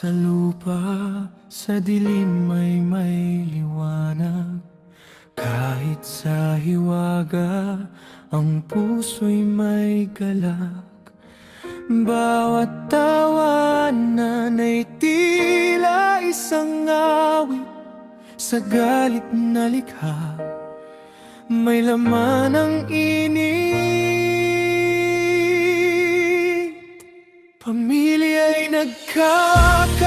Sa lupa, sa dilim ay may liwanag. Kahit sa hiwaga, ang puso'y may galak. Bawat tawanan ay tila isang awit sa galit na likha. May laman ang init. Pamilya'y nagkakaisa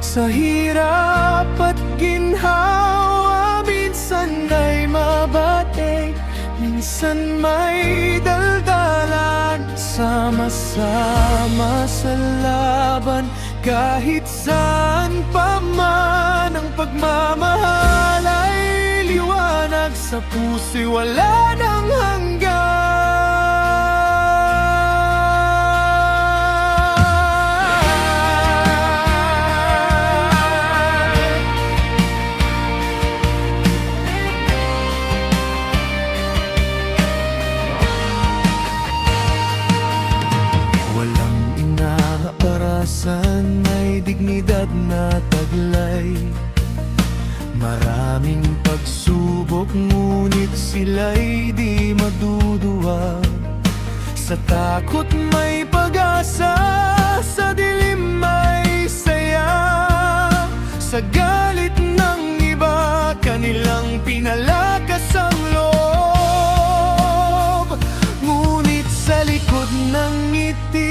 sa hirap at ginhawa. Minsan ay mabate, minsan may daldalan. Sama-sama sa laban, kahit saan pa man. Ang pagmamahal ay liwanag sa puso'y wala nang hanggan. Walang inaarasan, may dignidad na taglay. Maraming pagsubok, ngunit sila'y di maduduwag. Sa takot may pag-asa, sa dilim may saya. Sa galit ng iba, kanilang pinalakas ang loob. Ngunit sa likod ng ngiti,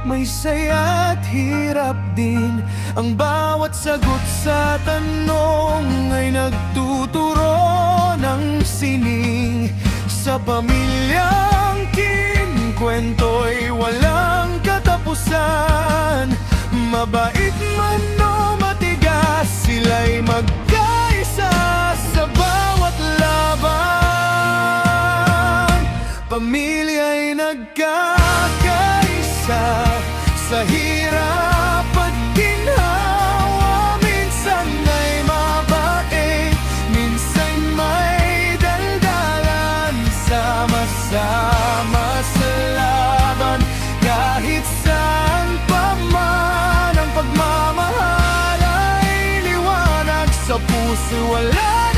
may saya at hirap din. Ang bawat sagot sa tanong ay nagtuturo ng sining. Sa pamilyang kinkwent'y walang katapusan. Mabait man o matigas, sila'y magkaisa sa bawat laban. Pamilya'y nagkakaisa sa hirap at ginhawa. Minsan ay mabait, minsan may daldalan. Sama-sama sa laban, kahit saan pa man. Ang pagmamahal ay liwanag sa puso, wala